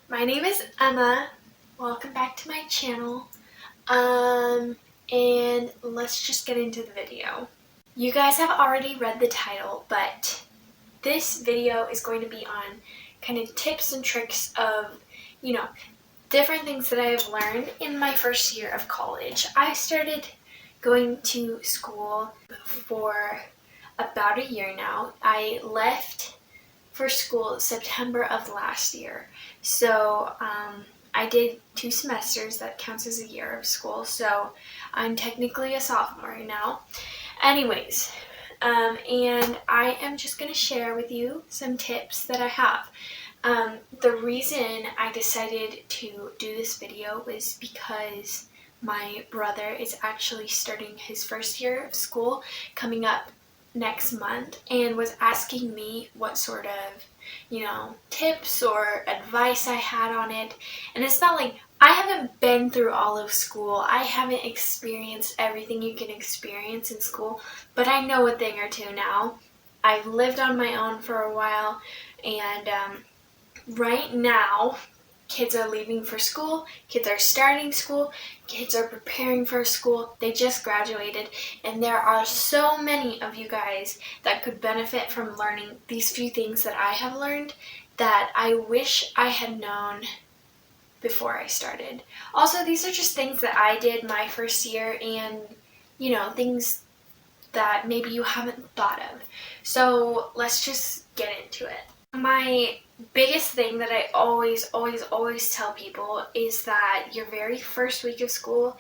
My name is Emma. Welcome back to my channel. And let's just get into the video. You guys have already read the title, but this video is going to be on kind of tips and tricks of, different things that I have learned in my first year of college. I started going to school for about a year now. I left for school September of last year. So I did 2 semesters. That counts as a year of school. So I'm technically a sophomore now. Anyways, and I am just going to share with you some tips that I have. The reason I decided to do this video was because my brother is actually starting his first year of school coming up next month and was asking me what sort of, tips or advice I had on it. And it's not like I haven't been through all of school. I haven't experienced everything you can experience in school, but I know a thing or two now. I've lived on my own for a while, and right now, kids are leaving for school, kids are starting school, kids are preparing for school, they just graduated, and there are so many of you guys that could benefit from learning these few things that I have learned that I wish I had known before I started. Also, these are just things that I did my first year and, things that maybe you haven't thought of. So let's just get into it. My biggest thing that I always tell people is that your very first week of school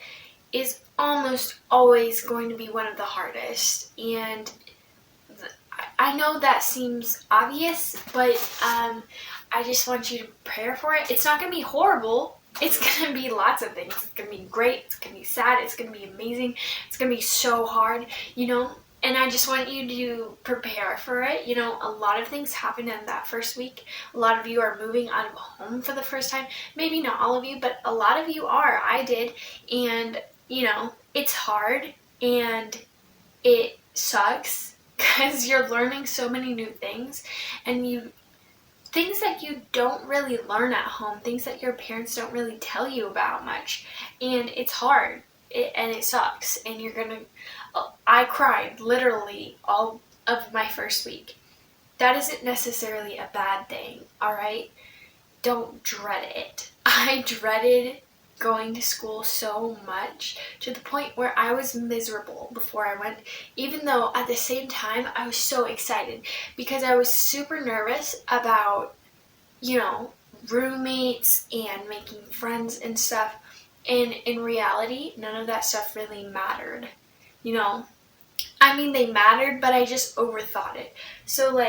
is almost always going to be one of the hardest. And I know that seems obvious, but I just want you to prepare for it. It's not going to be horrible. It's going to be lots of things. It's going to be great. It's going to be sad. It's going to be amazing. It's going to be so hard, And I just want you to prepare for it. A lot of things happen in that first week. A lot of you are moving out of home for the first time. Maybe not all of you, but a lot of you are. I did. And, it's hard and it sucks because you're learning so many new things and things that you don't really learn at home, things that your parents don't really tell you about much. And it's hard. And it sucks. And I cried literally all of my first week. That isn't necessarily a bad thing, alright? Don't dread it. I dreaded going to school so much to the point where I was miserable before I went, even though at the same time I was so excited because I was super nervous about, roommates and making friends and stuff. And in reality, none of that stuff really mattered. They mattered, but I just overthought it. So,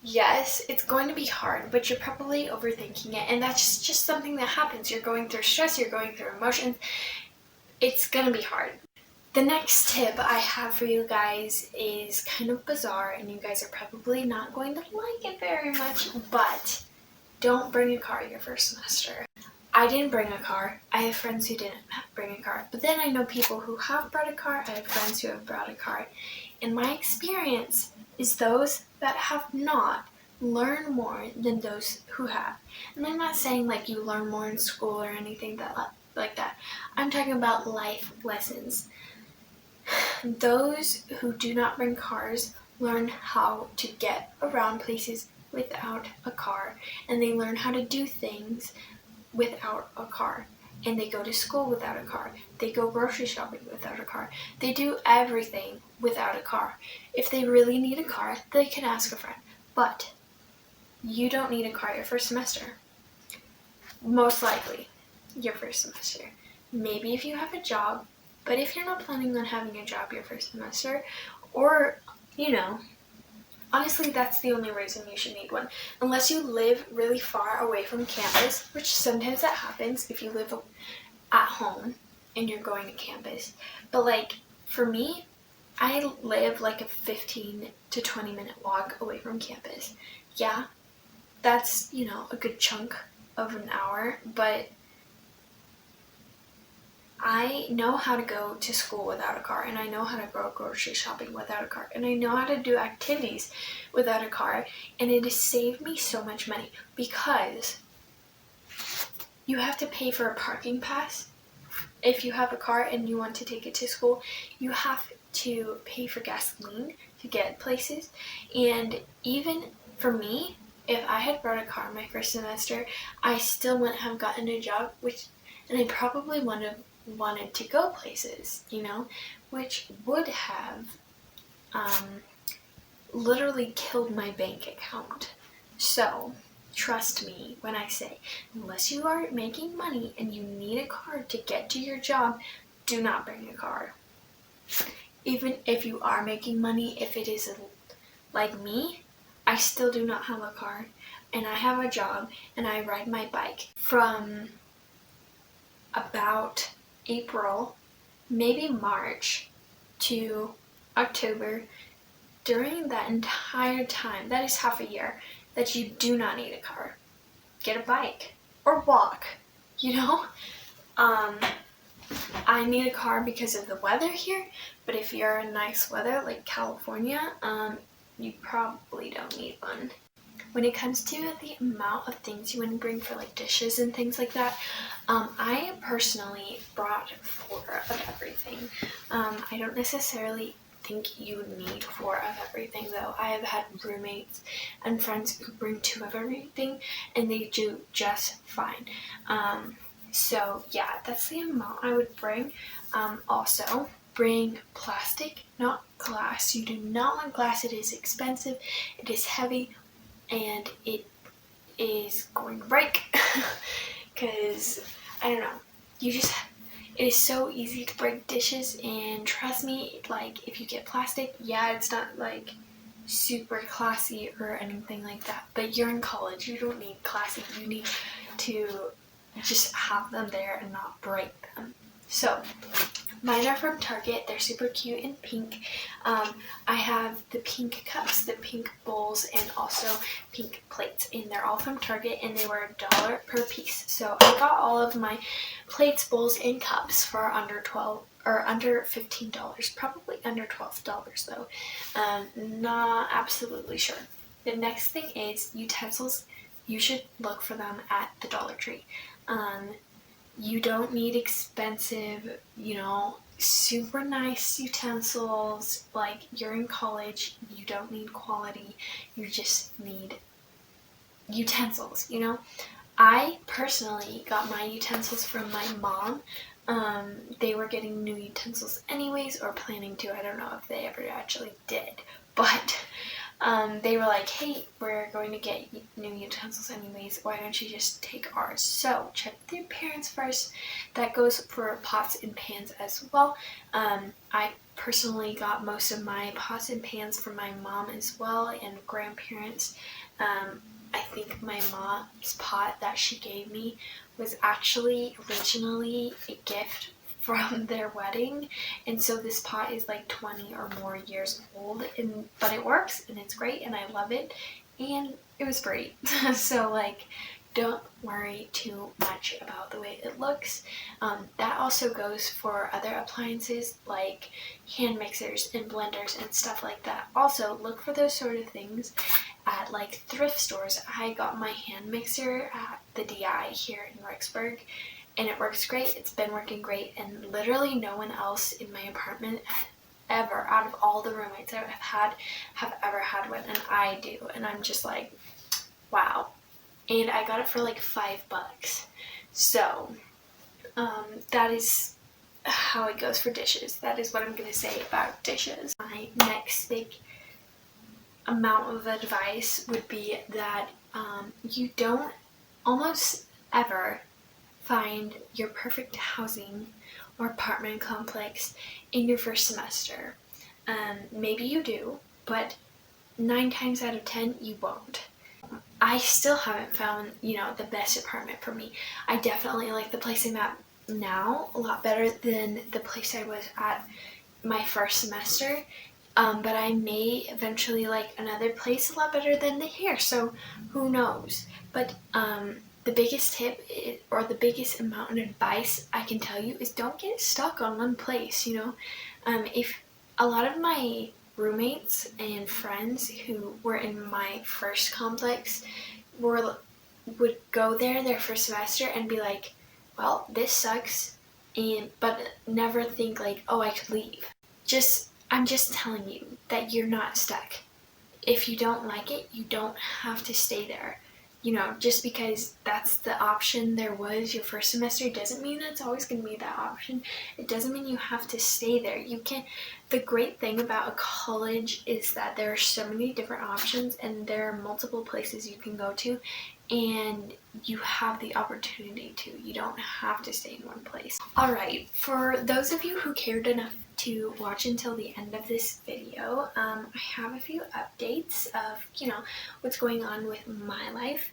yes, it's going to be hard, but you're probably overthinking it. And that's just something that happens. You're going through stress, you're going through emotions. It's going to be hard. The next tip I have for you guys is kind of bizarre, and you guys are probably not going to like it very much, but don't bring a car your first semester. I didn't bring a car. I have friends who didn't bring a car. But then I know people who have brought a car. I have friends who have brought a car. And my experience is those that have not learn more than those who have. And I'm not saying you learn more in school or anything like that. I'm talking about life lessons. Those who do not bring cars learn how to get around places without a car. And they learn how to do things without a car, and they go to school without a car. They go grocery shopping without a car. They do everything without a car. If they really need a car, they can ask a friend. But you don't need a car your first semester. Most likely, your first semester. Maybe if you have a job, but if you're not planning on having a job your first semester, or, honestly, that's the only reason you should need one. Unless you live really far away from campus, which sometimes that happens if you live at home and you're going to campus. But for me, I live a 15 to 20 minute walk away from campus. Yeah, that's, a good chunk of an hour, but I know how to go to school without a car, and I know how to go grocery shopping without a car, and I know how to do activities without a car, and it has saved me so much money because you have to pay for a parking pass. If you have a car and you want to take it to school, you have to pay for gasoline to get places. And even for me, if I had brought a car my first semester, I still wouldn't have gotten a job, and I probably wouldn't have wanted to go places, which would have literally killed my bank account. So trust me when I say, unless you are making money and you need a car to get to your job, do not bring a car. Even if you are making money, if it is like me, I still do not have a car, and I have a job, and I ride my bike from about April, maybe March to October. During that entire time, that is half a year, that you do not need a car. Get a bike or walk, I need a car because of the weather here, but if you're in nice weather like California, you probably don't need one. When it comes to the amount of things you want to bring for like dishes and things like that, I personally brought 4 of everything. I don't necessarily think you need 4 of everything though. I have had roommates and friends who bring 2 of everything and they do just fine. So yeah, that's the amount I would bring. Also, bring plastic, not glass. You do not want glass. It is expensive, it is heavy, and it is going to break. Because, I don't know, it is so easy to break dishes, and trust me, like, if you get plastic, yeah, it's not like super classy or anything like that, but you're in college, you don't need classy, you need to just have them there and not break them. So mine are from Target. They're super cute in pink. I have the pink cups, the pink bowls, and also pink plates, and they're all from Target, and they were $1 per piece. So I got all of my plates, bowls, and cups for under $15, probably under $12 though. Not absolutely sure. The next thing is utensils. You should look for them at the Dollar Tree. You don't need expensive, super nice utensils. Like, you're in college, you don't need quality, you just need utensils, I personally got my utensils from my mom. They were getting new utensils anyways, or planning to. I don't know if they ever actually did, but they were like, hey, we're going to get new utensils anyways, why don't you just take ours? So check with your parents first. That goes for pots and pans as well. I personally got most of my pots and pans from my mom as well, and grandparents. I think my mom's pot that she gave me was actually originally a gift from their wedding, and so this pot is like 20 or more years old, but it works and it's great and I love it, and it was free. So like, don't worry too much about the way it looks. That also goes for other appliances like hand mixers and blenders and stuff like that. Also, look for those sort of things at like thrift stores. I got my hand mixer at the DI here in Rexburg, and it works great. It's been working great, and literally no one else in my apartment ever, out of all the roommates I've had, have ever had one, and I do, and I'm just like, wow. And I got it for like $5. So that is how it goes for dishes. That is what I'm gonna say about dishes. My next big amount of advice would be that you don't almost ever find your perfect housing or apartment complex in your first semester. Maybe you do, but 9 times out of 10 you won't. I still haven't found, the best apartment for me. I definitely like the place I'm at now a lot better than the place I was at my first semester. But I may eventually like another place a lot better than here, so who knows. But the biggest tip or the biggest amount of advice I can tell you is don't get stuck on one place, If a lot of my roommates and friends who were in my first complex would go there their first semester and be like, well, this sucks, but never think like, oh, I could leave. I'm just telling you that you're not stuck. If you don't like it, you don't have to stay there. You know, just because that's the option there was your first semester doesn't mean that's always going to be that option. It doesn't mean you have to stay there. You can. The great thing about a college is that there are so many different options and there are multiple places you can go to, and you have the opportunity to. You don't have to stay in one place. Alright, for those of you who cared enough to watch until the end of this video, I have a few updates of, what's going on with my life.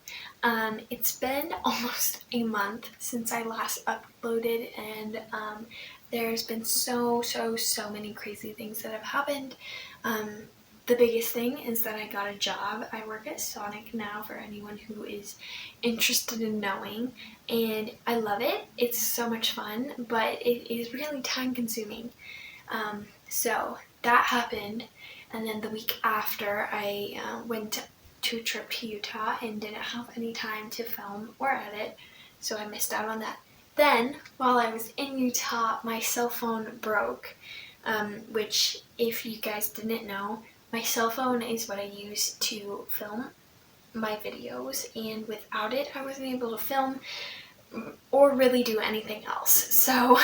It's been almost a month since I last uploaded, and there's been so many crazy things that have happened. The biggest thing is that I got a job. I work at Sonic now, for anyone who is interested in knowing, and I love it. It's so much fun, but it is really time consuming. So that happened, and then the week after I went to a trip to Utah and didn't have any time to film or edit, so I missed out on that. Then, while I was in Utah, my cell phone broke, which, if you guys didn't know, my cell phone is what I use to film my videos, and without it I wasn't able to film or really do anything else. So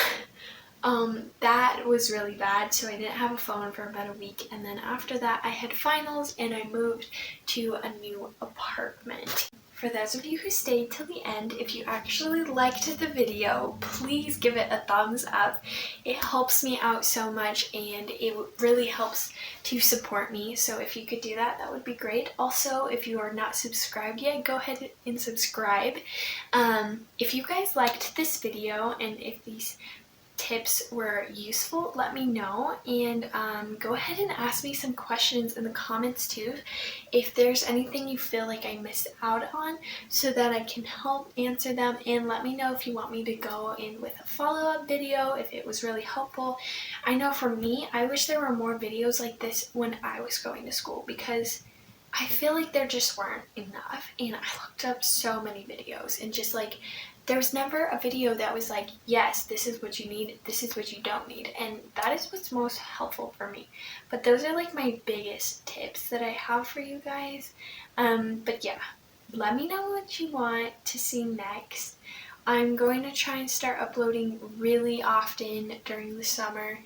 that was really bad, so I didn't have a phone for about a week, and then after that I had finals and I moved to a new apartment. For those of you who stayed till the end, if you actually liked the video, please give it a thumbs up. It helps me out so much and it really helps to support me, so if you could do that, that would be great. Also, if you are not subscribed yet, go ahead and subscribe. If you guys liked this video and if these tips were useful, let me know, and go ahead and ask me some questions in the comments too if there's anything you feel like I missed out on, so that I can help answer them, and let me know if you want me to go in with a follow-up video if it was really helpful. I know for me, I wish there were more videos like this when I was going to school, because I feel like there just weren't enough, and I looked up so many videos and just like there was never a video that was like, yes, this is what you need, this is what you don't need, and that is what's most helpful for me. But those are like my biggest tips that I have for you guys. But yeah, let me know what you want to see next. I'm going to try and start uploading really often during the summer.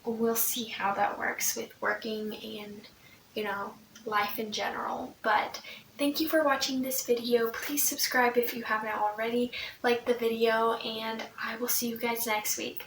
We'll see how that works with working and, life in general. But thank you for watching this video. Please subscribe if you haven't already, like the video, and I will see you guys next week.